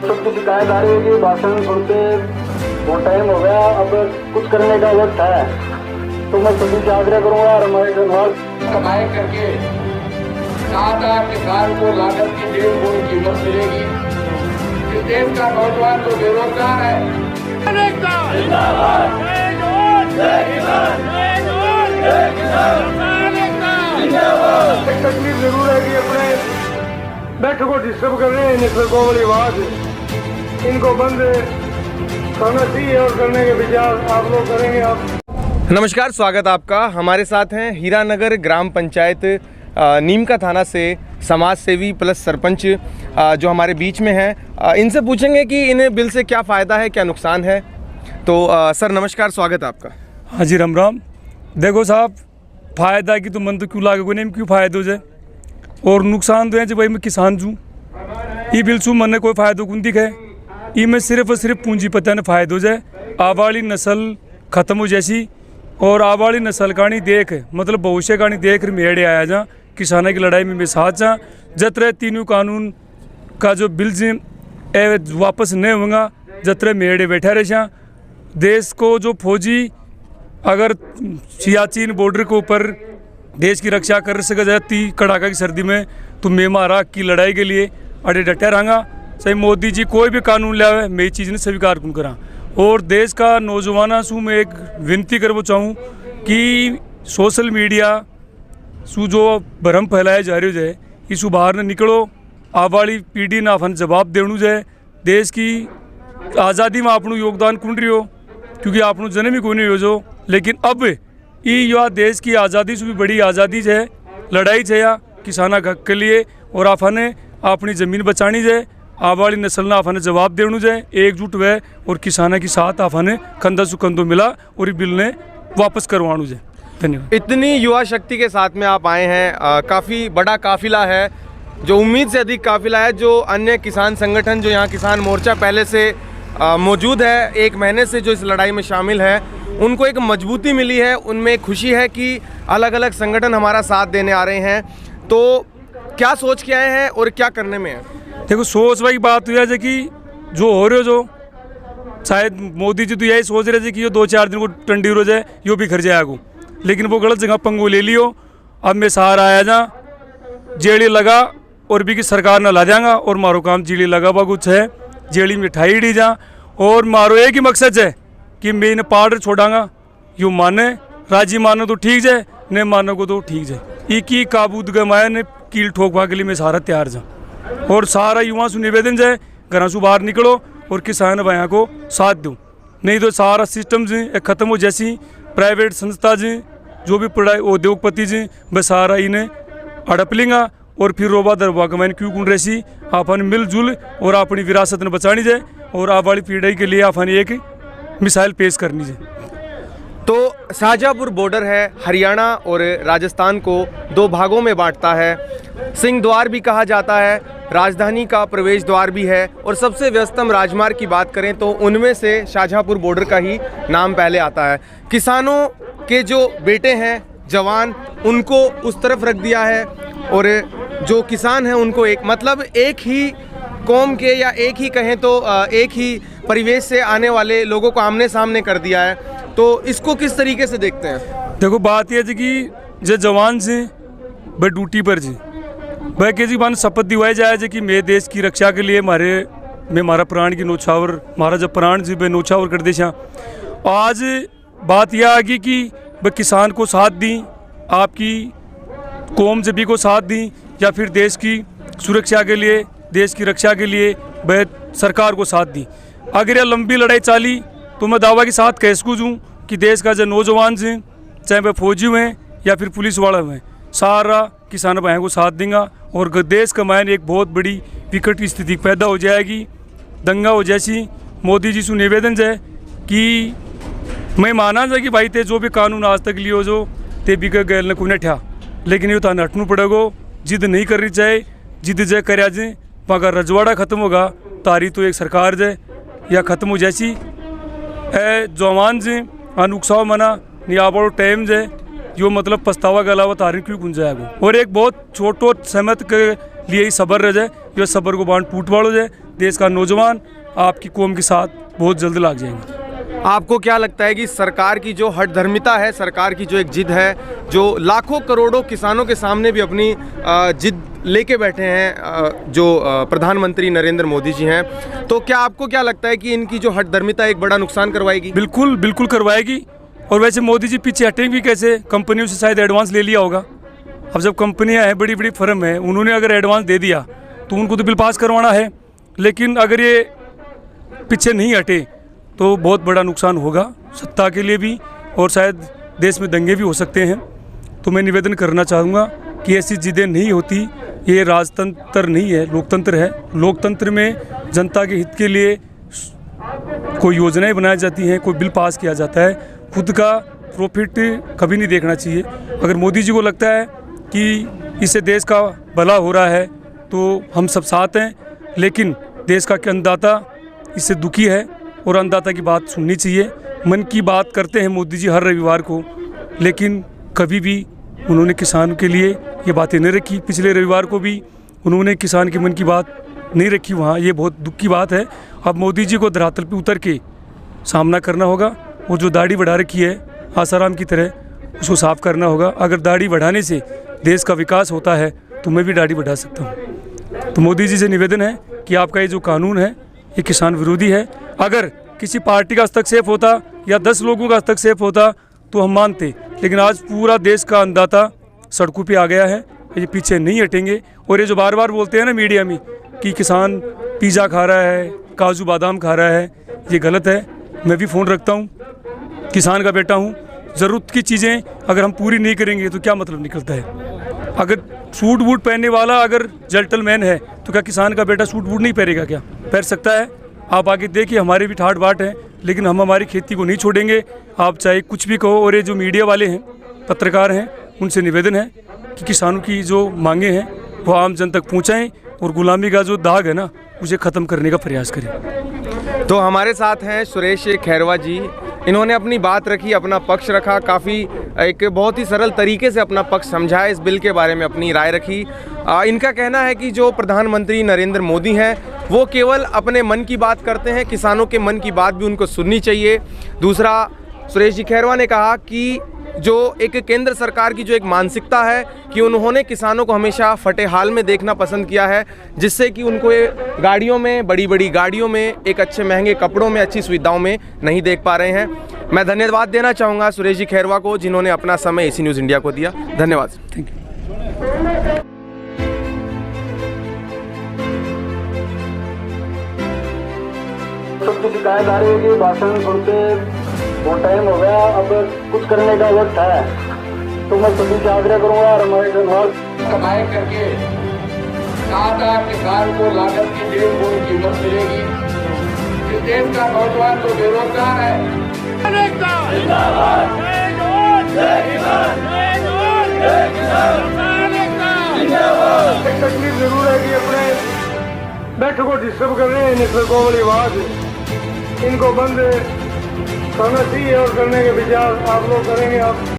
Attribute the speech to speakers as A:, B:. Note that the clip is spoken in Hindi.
A: सबकी शिकायत आ रही है कि भाषण सुनते बहुत टाइम हो गया, अब कुछ करने का वक्त है। तो मैं सभी से आग्रह करूंगा और हमारे धन्यवाद
B: कमाई करके 7-8 किसान को लागत की 1.5 गुना कीमत मिलेगी। इस देश का नौजवान जो बेरोजगार है,
A: तकलीफ जरूर है कि अपने बैठक को डिस्टर्ब कर रहे हैं नेटवर्कों वाली आवाज, इनको बंद करना चाहिए और करने के विचार आप लोग करेंगे। आप
C: नमस्कार, स्वागत आपका। हमारे साथ हैं हीरानगर ग्राम पंचायत नीमका थाना से समाज सेवी प्लस सरपंच जो हमारे बीच में हैं। इनसे पूछेंगे कि इन्हें बिल से क्या फ़ायदा है, क्या नुकसान है। तो सर नमस्कार, स्वागत आपका।
D: हाँ जी, राम राम। देखो साहब, फ़ायदा की तो मन तो क्यों लागे नहीं, क्यों फ़ायदा हो जाए, और नुकसान तो है जो भाई मैं किसान छूँ। ये बिल छू मन कोई फ़ायदा कौन दिखे, ये में सिर्फ और सिर्फ पूंजीपतियों ने फ़ायदा हो जाए। आवाली नस्ल ख़त्म हो जैसी, और आवाली नस्ल का नहीं देख, मतलब भविष्य का नहीं देख मेड़े आया जा किसानों की लड़ाई में मैं साथ जा। जतरे तीनों कानून का जो बिल जी वापस नहीं होगा, जतरे मेड़े बैठा रहे। देश को जो फौजी अगर सियाचिन बॉर्डर के ऊपर देश की रक्षा कर सके जाती कड़ाका की सर्दी में, तो मैं मारा की लड़ाई के लिए अड़े डटे रहूँगा। सही मोदी जी कोई भी कानून लावे मैं चीज़ ने स्वीकार कौन करा। और देश का नौजवाना सू मैं एक विनती करना चाहूँ कि सोशल मीडिया सू जो भ्रम फैलाया जा रही है, इस बाहर न निकलो। आवाली पीढ़ी ना अपन जवाब देणु जाए। देश की आज़ादी में आपनु योगदान कौन रही हो, क्योंकि आपनु जन्म ही कोई नहीं हो जो। लेकिन अब ये देश की आज़ादी से भी बड़ी आज़ादी है, लड़ाई है या किसाना हक के लिए, और आपने अपनी ज़मीन बचानी जाए। आवाली नस्ल ने आपने जवाब देणु जाए, एकजुट हुए और किसाना के साथ आपने कंधा से कंधो मिला और ये बिल ने वापस करवाणु जाए। धन्यवाद।
C: इतनी युवा शक्ति के साथ में आप आए हैं, काफ़ी बड़ा काफिला है, जो उम्मीद से अधिक काफिला है। जो अन्य किसान संगठन, जो यहाँ किसान मोर्चा पहले से मौजूद है, 1 महीने से जो इस लड़ाई में शामिल है, उनको एक मजबूती मिली है, उनमें खुशी है कि अलग अलग संगठन हमारा साथ देने आ रहे हैं। तो क्या सोच के आए हैं और क्या करने में है?
D: देखो, सोच वाली बात हुई है कि जो हो रहे हो, जो शायद मोदी जी तो यही सोच रहे थे कि ये 2-4 दिन को ठंडी हो जाए, यो भी घर जाएगा, लेकिन वो गलत जगह पंगो ले लियो। अब मैं सहारा आया जा जेड़ी लगा और भी कि सरकार न ला जाएगा, और मारो काम जेड़ी लगा हुआ कुछ है, जेड़ी मिठाई डी जा, और मारो एक ही मकसद है कि मैं इन्हें पार्डर छोड़ांगा। यू माने राजी मानो तो ठीक जाए, नहीं मानो को तो ठीक जाए। एक ही काबूद गमाया ने कील ठोकवा के लिए मैं सारा तैयार जा, और सारा युवा से निवेदन जाए घर से बाहर निकलो और किसान भाइयों को साथ दो। नहीं तो सारा सिस्टम जी ख़त्म हो जैसी। प्राइवेट संस्था जी, जो भी पढ़ाई उद्योगपति जी, बस सारा इन्हें हड़प लेंगा, और फिर रोबा दरबा कमाइन क्यों कौन रही। अपन मिलजुल और अपनी विरासत ने बचानी जाए, और आने वाली पीढ़ी के लिए अपन एक मिसाइल पेश करनी जाए।
C: तो शाहजहाँपुर बॉर्डर है, हरियाणा और राजस्थान को 2 भागों में बांटता है। सिंह द्वार भी कहा जाता है, राजधानी का प्रवेश द्वार भी है, और सबसे व्यस्तम राजमार्ग की बात करें तो उनमें से शाहजहाँपुर बॉर्डर का ही नाम पहले आता है। किसानों के जो बेटे हैं, जवान, उनको उस तरफ रख दिया है, और जो किसान हैं उनको एक ही कौम के, या एक ही कहें तो एक ही परिवेश से आने वाले लोगों को आमने सामने कर दिया है। तो इसको किस तरीके से देखते हैं?
D: देखो, बात यह है कि जो जवान से भाई ड्यूटी पर जी भाई के जी मान शपथ दिवाई जाए कि मैं देश की रक्षा के लिए मैं मारा प्राण की नौछावर, मारा जब प्राण जी मैं नौछावर कर दे। आज बात यह आ गई कि भाई किसान को साथ दी, आपकी कौम जबी को साथ दी, या फिर देश की सुरक्षा के लिए, देश की रक्षा के लिए वह सरकार को साथ दी। अगर यह लंबी लड़ाई चाली तो मैं दावा के साथ कह सकूँ कि देश का जो नौजवान से, चाहे वह फौजी हुए या फिर पुलिस वाला हुए, सारा किसान भाइयों को साथ देंगे, और देश का मायने एक बहुत बड़ी विकट स्थिति पैदा हो जाएगी, दंगा हो जैसी। मोदी जी से निवेदन है कि मैं माना जाए कि भाई ते जो भी कानून आज तक लियो जो ते बिगड़ गए न कोई ठा, लेकिन ये तो हटनू पड़ेगा, जिद नहीं करनी चाहिए। जिद जय कर अगर रजवाड़ा ख़त्म होगा तारी तो एक सरकार जे या ख़त्म हो जैसी है। जवान जी अनुकसाव मना नियाबड़ो टाइम जे यो मतलब पछतावा के अलावा तारी क्यों गुंजाएगा। और एक बहुत छोटो सहमत के लिए ही सब्र रह जाए, ये सब्र को बांट फूट हो जाए, देश का नौजवान आपकी कौम के साथ बहुत जल्द लाग जाएंगे।
C: आपको क्या लगता है कि सरकार की जो हठधर्मिता है, सरकार की जो एक जिद है, जो लाखों करोड़ों किसानों के सामने भी अपनी जिद लेके बैठे हैं जो प्रधानमंत्री नरेंद्र मोदी जी हैं, तो क्या आपको क्या लगता है कि इनकी जो हठधर्मिता एक बड़ा नुकसान करवाएगी?
D: बिल्कुल बिल्कुल करवाएगी। और वैसे मोदी जी पीछे हटेंगे भी कैसे? कंपनियों से शायद एडवांस ले लिया होगा। अब जब कंपनियां हैं, बड़ी बड़ी फर्म है, उन्होंने अगर एडवांस दे दिया तो उनको तो बिल पास करवाना है। लेकिन अगर ये पीछे नहीं हटे तो बहुत बड़ा नुकसान होगा सत्ता के लिए भी, और शायद देश में दंगे भी हो सकते हैं। तो मैं निवेदन करना चाहूँगा कि ऐसी जिदें नहीं होती। ये राजतंत्र नहीं है, लोकतंत्र है। लोकतंत्र में जनता के हित के लिए कोई योजनाएं बनाई जाती हैं, कोई बिल पास किया जाता है। खुद का प्रॉफिट कभी नहीं देखना चाहिए। अगर मोदी जी को लगता है कि इससे देश का भला हो रहा है तो हम सब साथ हैं, लेकिन देश का अन्नदाता इससे दुखी है और अन्नदाता की बात सुननी चाहिए। मन की बात करते हैं मोदी जी हर रविवार को, लेकिन कभी भी उन्होंने किसान के लिए ये बातें नहीं रखी। पिछले रविवार को भी उन्होंने किसान के मन की बात नहीं रखी वहाँ। ये बहुत दुख की बात है। अब मोदी जी को धरातल पे उतर के सामना करना होगा। वो जो दाढ़ी बढ़ा रखी है आसाराम की तरह, उसको साफ करना होगा। अगर दाढ़ी बढ़ाने से देश का विकास होता है तो मैं भी दाढ़ी बढ़ा सकता हूँ। तो मोदी जी से निवेदन है कि आपका ये जो कानून है ये किसान विरोधी है। अगर किसी पार्टी का हस्तक्षेप होता या 10 लोगों का हस्तक्षेप होता तो हम मानते, लेकिन आज पूरा देश का अन्नदाता सड़कों पे आ गया है। ये पीछे नहीं हटेंगे। और ये जो बार बार बोलते हैं ना मीडिया में कि किसान पिज़्ज़ा खा रहा है, काजू बादाम खा रहा है, ये गलत है। मैं भी फ़ोन रखता हूँ, किसान का बेटा हूँ। ज़रूरत की चीज़ें अगर हम पूरी नहीं करेंगे तो क्या मतलब निकलता है? अगर सूट बूट पहनने वाला अगर जेंटलमैन है तो क्या किसान का बेटा सूट बूट नहीं पहनेगा? क्या पहन सकता है? आप आगे देखिए, हमारे भी ठाट बाट हैं, लेकिन हम हमारी खेती को नहीं छोड़ेंगे। आप चाहे कुछ भी कहो। और ये जो मीडिया वाले हैं, पत्रकार हैं, उनसे निवेदन है कि किसानों की जो मांगे हैं वो आम जन तक पहुँचाएँ और गुलामी का जो दाग है ना उसे ख़त्म करने का प्रयास करें।
C: तो हमारे साथ हैं सुरेश खैरवा जी। इन्होंने अपनी बात रखी, अपना पक्ष रखा, काफ़ी एक बहुत ही सरल तरीके से अपना पक्ष समझाया, इस बिल के बारे में अपनी राय रखी। इनका कहना है कि जो प्रधानमंत्री नरेंद्र मोदी हैं वो केवल अपने मन की बात करते हैं, किसानों के मन की बात भी उनको सुननी चाहिए। दूसरा, सुरेश जी खैरवा ने कहा कि जो एक केंद्र सरकार की जो एक मानसिकता है कि उन्होंने किसानों को हमेशा फटे हाल में देखना पसंद किया है, जिससे कि उनको ये गाड़ियों में, बड़ी बड़ी गाड़ियों में, एक अच्छे महंगे कपड़ों में, अच्छी सुविधाओं में नहीं देख पा रहे हैं। मैं धन्यवाद देना चाहूँगा सुरेश जी खैरवा को, जिन्होंने अपना समय AC न्यूज़ इंडिया को दिया। धन्यवाद।
D: Thank you.
A: सबकी शिकायत आ रही है कि भाषण सुनते बहुत टाइम हो गया, अब कुछ करने का वक्त है। तो मैं सभी से आग्रह करूँगा और हमारे धन्यवाद
B: कमाई करके 7-8 साल को लागत की 1.5 गुना कीमत मिलेगी। इस देश का नौजवान जो बेरोजगार है,
A: एक तकलीफ जरूर है कि अपने बैठक को डिस्टर्ब कर रहे हैं नेटवर्कों वाली आवाज, इनको बंद करना चाहिए और करने के विचार आप लोग करेंगे। आप